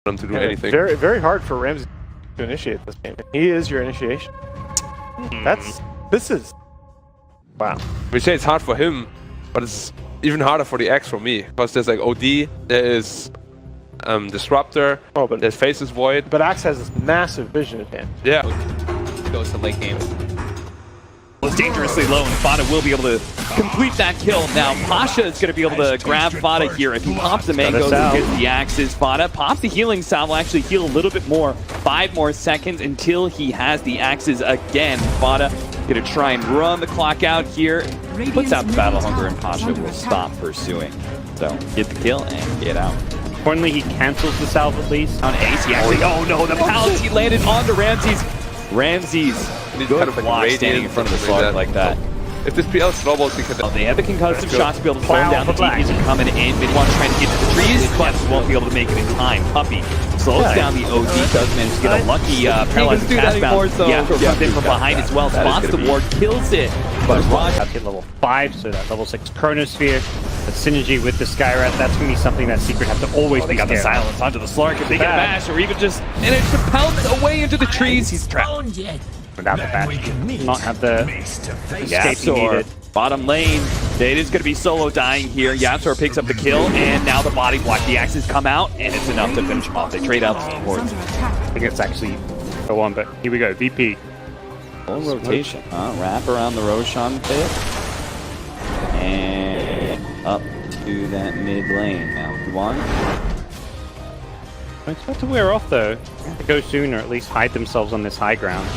him to do anything. Very, very hard for Ramsey to initiate this game. He is your initiation. This is wow. We say it's hard for him, but it's even harder for the Axe for me, because there's like OD, there is Disruptor, but there's Faceless Void. But Axe has this massive vision advantage. Yeah. Goes to late game. Was dangerously low, and Fada will be able to complete that kill. Now Pasha is going to be able to grab Fada here. If he pops the mangoes and gets the axes, Fada pops the healing salve, will actually heal a little bit more. 5 more seconds until he has the axes again. Fada going to try and run the clock out here. Puts out the battle hunger, and Pasha will stop pursuing. So get the kill and get out. Importantly, he cancels the salve at least. On Ace, he actually, oh no, the pallets, he landed onto Ramses. Good block standing in front of the slug like that. If this PL snowballs, we can... They have the concussive shots to be able to slow down. The TPs are coming in. Mid-1 trying to get to the trees, but won't be able to make it in time. Puppy slows down the OD, does manage to get a lucky paralyzed cast bound. Yeah, comes in from behind as well, spots the ward, kills it. But Roger hit level 5, so that level 6 Chronosphere, the synergy with the Skyrat, that's going to be something that Secret have to always be got the silence onto the Slark. If they get a bash, or even just manage to pounce away into the trees, he's trapped. Without the bash, not have the escape he needed. Bottom lane, it is going to be solo dying here. Yapsor picks up the kill, and now the body block. The axes come out, and it's enough to finish off. They trade out the support. I think it's actually the one, but here we go. VP. Full rotation. Wrap around the Roshan pit. And up to that mid lane. Now, one. It's about to wear off, though. To go soon, or at least hide themselves on this high ground.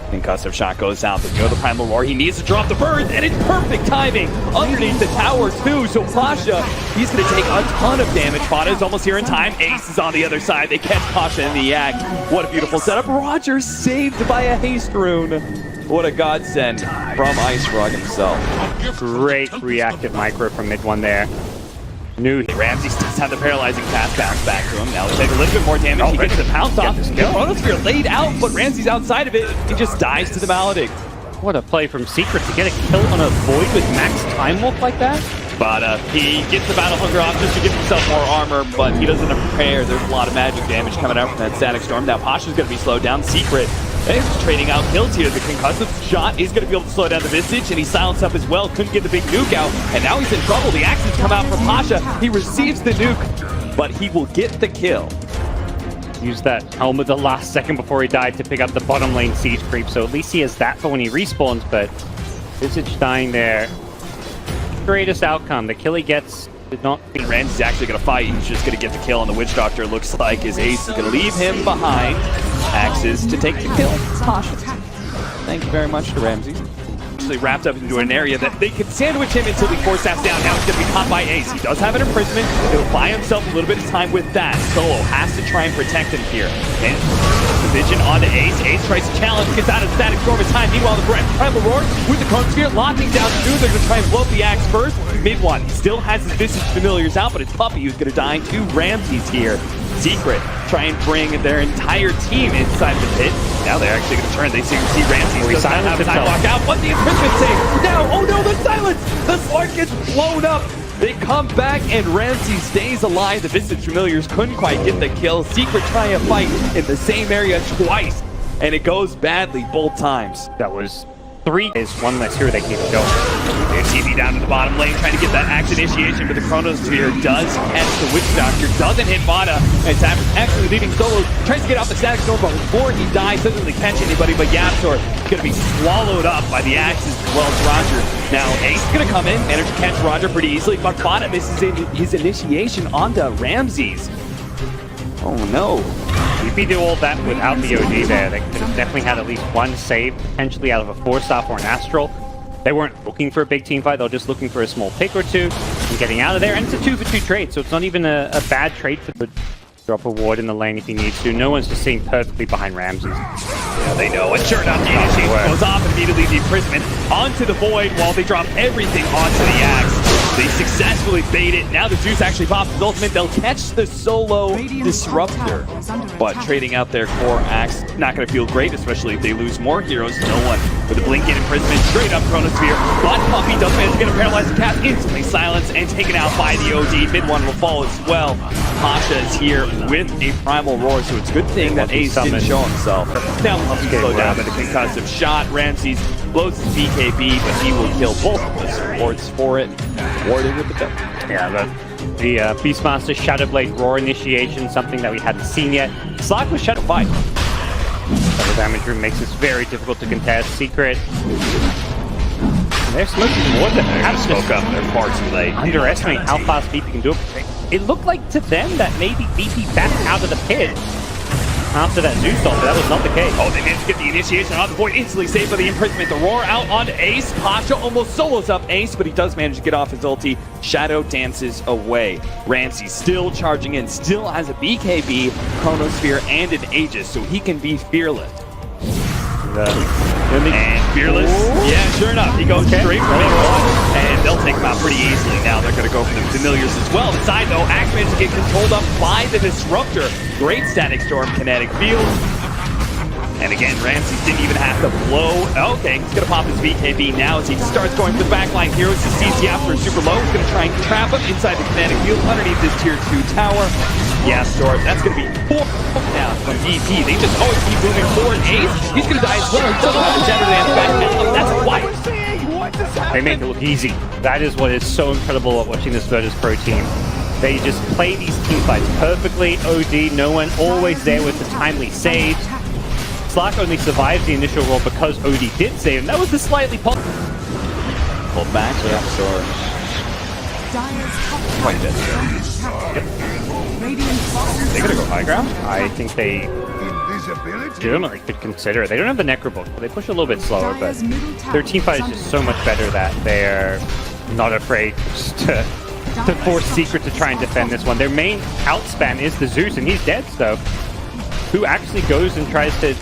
Concussive shot goes out, but you know the Primal Roar, he needs to drop the bird, and it's perfect timing underneath the tower too. So Pasha, he's going to take a ton of damage. Fada is almost here in time. Ace is on the other side. They catch Pasha in the act. What a beautiful setup. Roger saved by a haste rune. What a godsend from Ice Frog himself. Great reactive micro from mid-1 there. Ramsey does have the paralyzing pass bounce back to him. Now he'll take a little bit more damage. He gets the pounce off. The Chronosphere laid out, but Ramsey's outside of it. He just dies to the Maledict. What a play from Secret to get a kill on a Void with max time walk like that. But he gets the Battle Hunger off just to give himself more armor, but he doesn't prepare. There's a lot of magic damage coming out from that Static Storm. Now Pasha's going to be slowed down. Secret is trading out kills here. The concussive shot is going to be able to slow down the Visage, and he silenced up as well. Couldn't get the big nuke out, and now he's in trouble. The axes come out from Pasha. He receives the nuke, but he will get the kill. Used that helmet the last second before he died to pick up the bottom lane siege creep, so at least he has that for when he respawns, but Visage dying there. Greatest outcome. The kill he gets did not... Ramsey's actually going to fight. He's just going to get the kill on the Witch Doctor. Looks like his ace is going to leave him behind. Axes to take the kill. Thank you very much to Ramsey. Actually wrapped up into an area that they could sandwich him until he force taps down. Now he's going to be caught by Ace. He does have an imprisonment. He'll buy himself a little bit of time with that. Solo has to try and protect him here. And the vision onto Ace. Ace tries to challenge, gets out of Static Storm in time. Meanwhile, the Primal Roar with the Chronosphere locking down the dude. They're going to try and blow up the axe first. Mid-1, he still has his Visage familiars out, but it's Puppy who's going to die to Ramses here. Secret try and bring their entire team inside the pit. Now they're actually going to turn. They see Ramses doesn't have time to walk out. What the imprisonment say? Now, oh no, the silence! The Slark gets blown up. They come back and Ramsey stays alive. The Visage familiars couldn't quite get the kill. Secret trying to fight in the same area twice, and it goes badly both times. That was 3 is one less hero they keep going. TV down to the bottom lane, trying to get that axe initiation, but the Chronosphere does catch the Witch Doctor, doesn't hit Vada, and Savage actually leaving solo, tries to get off the Static Storm, but before he dies, doesn't really catch anybody, but Yapsor is going to be swallowed up by the axes as well as Roger. Now, Ace is going to come in, manage to catch Roger pretty easily, but Vada misses his initiation onto Ramses. Oh no. VP do all that without the OD there. They could have definitely had at least one save, potentially out of a 4-star or an Astral. They weren't looking for a big team fight, they were just looking for a small pick or two and getting out of there. And it's a 2-for-2 trade, so it's not even a bad trade for the drop a ward in the lane if he needs to. No one's just sitting perfectly behind Ramses. Yeah, they know. And sure enough, the initiation goes off and immediately the imprisonment onto the Void while they drop everything onto the axe. They successfully bait it. Now the Zeus actually pops his ultimate. They'll catch the solo Disruptor. But trading out their core axe, not going to feel great, especially if they lose more heroes. No one with the blink in imprisonment, straight up Chronosphere. But Puppey does manage to get a paralyzed cast, instantly silenced and taken out by the OD. Mid one will fall as well. Pasha is here with a primal roar, so it's a good thing that Ace didn't show himself. Now Puppey slowed down by the concussive shot. Ramses blows his BKB, but he will kill both of the supports for it. Warded with the double. Yeah, but the Beastmaster Shadowblade Roar initiation, something that we hadn't seen yet. Slack was Shadow Fight. Double damage room makes this very difficult to contest. Secret. And they're smoking towards it. They have to smoke up. They're far too late. Underestimate how fast VP can do it. It looked like to them that maybe VP backed out of the pit after that Zeus ult, but that was not the case. Oh, they managed to get the initiation on the point, instantly saved by the imprisonment. The roar out onto Ace. Pasha almost solos up Ace, but he does manage to get off his ulti. Shadow dances away. Ramsey still charging in, still has a BKB, Chronosphere, and an Aegis, so he can be fearless. And fearless, yeah, sure enough, he goes straight for mid one, and they'll take him out pretty easily. Now they're going to go for the familiars as well. Inside though, Axe managed to get controlled up by the Disruptor. Great Static Storm kinetic field. And again, Ramses didn't even have to blow. Okay, he's going to pop his BKB now as he starts going for the backline heroes. He sees the After super low. He's going to try and trap him inside the kinetic field underneath this tier 2 tower. Yeah, Storm, that's going to be 4 down from VP. They just always keep moving forward. Ace, he's going to die as well. He doesn't have the Shattered Dance back. That's why. They make it look easy. That is what is so incredible about watching this Virtus Pro team. They just play these team fights perfectly. OD, no one always there with the timely save. Slack only survives the initial roll because OD did save, and that was the slightly pulled back, yeah, Storm. Quite a bit. They're gonna go high ground? I think they legitimately could consider it. They don't have the Necrobook, but they push a little bit slower, but their team fight is just so much better that they're not afraid to force Secret to try and defend this one. Their main outspan is the Zeus, and he's dead, so who actually goes and tries to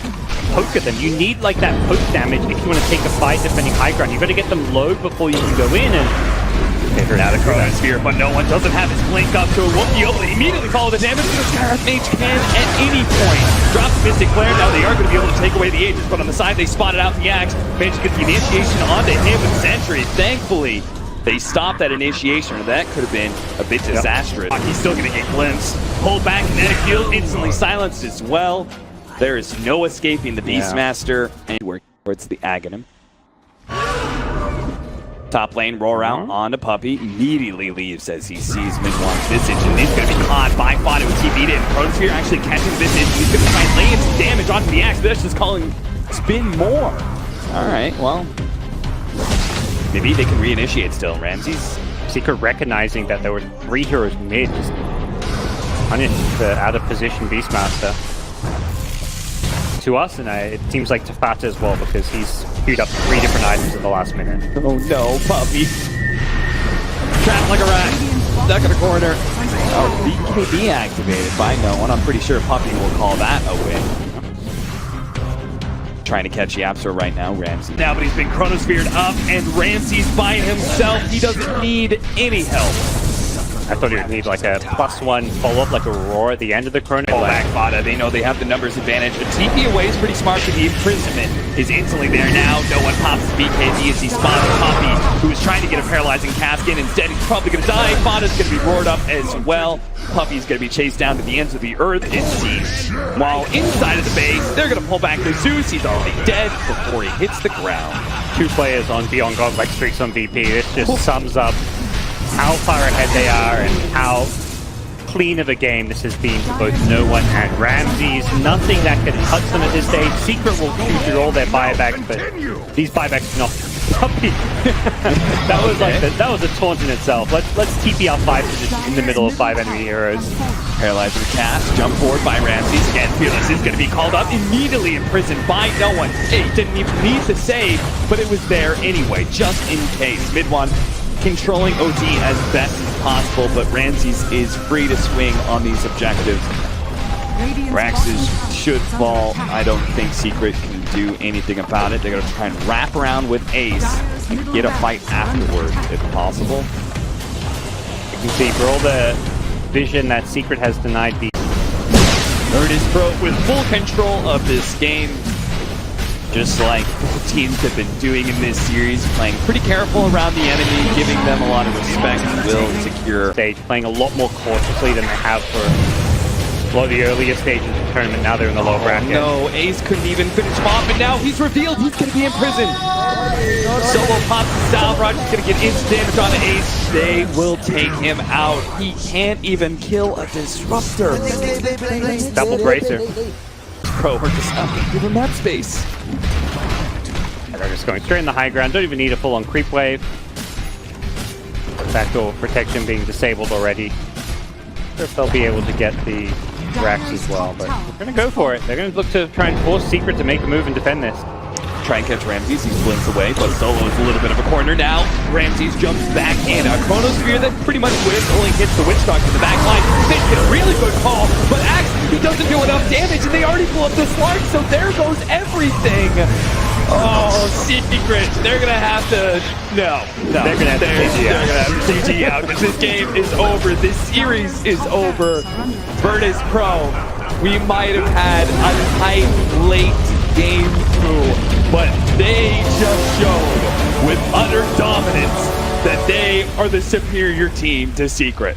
poke at them? You need like that poke damage if you want to take a fight defending high ground. You've got to get them low before you can go in and figure out a Chronosphere, but no one doesn't have his blink up, so it won't be able to immediately follow the damage. The Scarab Mage can at any point. Drop the Mystic Flare, now they are going to be able to take away the Aegis, but on the side they spotted out the Axe. Managed to get the initiation onto him with Sentry. Thankfully, they stopped that initiation, or that could have been a bit disastrous. He's still going to get glimpsed. Pulled back, kinetic field, instantly silenced as well. There is no escaping the Beastmaster. And working towards the Aghanim. Top lane, roar out onto Puppey. Immediately leaves as he sees mid-one's Visage. And he's going to be caught by Fodder with TP'd in. Chronosphere actually catching Visage. He's going to try and lay in some damage onto the Axe. That's just calling spin more. Alright, well. Maybe they can reinitiate still. Ramses. Secret recognizing that there were 3 heroes mid, just punish the out of position Beastmaster. To us, and it seems like to Fata as well, because he's queued up 3 different items in the last minute. Oh no, Puppey. Trapped like a rat. Stuck in a corner. Oh, BKB activated by no one. I'm pretty sure Puppey will call that a win. Trying to catch Yapster right now, Ramsey. Now, but he's been Chronosphered up, and Ramsey's by himself. He doesn't need any help. I thought he would need like a +1 follow-up, like a roar at the end of the Chrono. Pull back Fodder. They know they have the numbers advantage. The TP away is pretty smart, for the imprisonment is instantly there now. No one pops his BKB as he spots Puppey, who is trying to get a paralyzing cast in. Instead, he's probably going to die. Fodder's going to be roared up as well. Puppey's going to be chased down to the ends of the earth, it seems. While inside of the base, they're going to pull back the Zeus. He's already dead before he hits the ground. 2 players on Beyond Godlike streaks on VP. This just sums up how far ahead they are and how clean of a game this has been for both No One and Ramses. Nothing that can touch them at this stage. Secret will shoot through all their buybacks, but these buybacks are not Puppey. that was a taunt in itself. Let's TP our 5 positions in the middle of 5 enemy heroes. Paralyzing cast, jump forward by Ramses. Again, Fearless is going to be called up, immediately imprisoned by No One. Hey, didn't even need to save, but it was there anyway, just in case. Mid one controlling OD as best as possible, but Ramses is free to swing on these objectives. Raxes should fall. I don't think Secret can do anything about it. They're going to try and wrap around with Ace and get a fight afterward, if possible. You can see for all the vision that Secret has denied the Virtus Pro with full control of this game. Just like the teams have been doing in this series, playing pretty careful around the enemy, giving them a lot of respect, will secure stage, playing a lot more cautiously than they have for a lot of the earlier stages of the tournament. Now they're in the low bracket. No, Ace couldn't even finish him off, and now he's revealed he's going to be in prison. Solo pops the style rush, he's going to get instant damage on Ace. They will take him out. He can't even kill a disruptor. Double bracer. Bro, we're just not going to give him map space. And they're just going straight in the high ground. Don't even need a full-on creep wave. Backdoor protection being disabled already. Not sure if they'll be able to get the Rax as well, but they're going to go for it. They're going to look to try and force Secret to make a move and defend this. Try and catch Ramses, he splints away, but Solo's a little bit of a corner now. Ramses jumps back in. A Chronosphere that pretty much only hits the Witch Doctor in the back line. They get a really good call, but Axe, he doesn't do enough damage, and they already pull up the Slark, so there goes everything. Oh, Secret, they're gonna have to, no. They're gonna have to CG out, because this game is over, this series is over. Virtus Pro, we might have had a tight, late game 2, but they just showed with utter dominance that they are the superior team to Secret.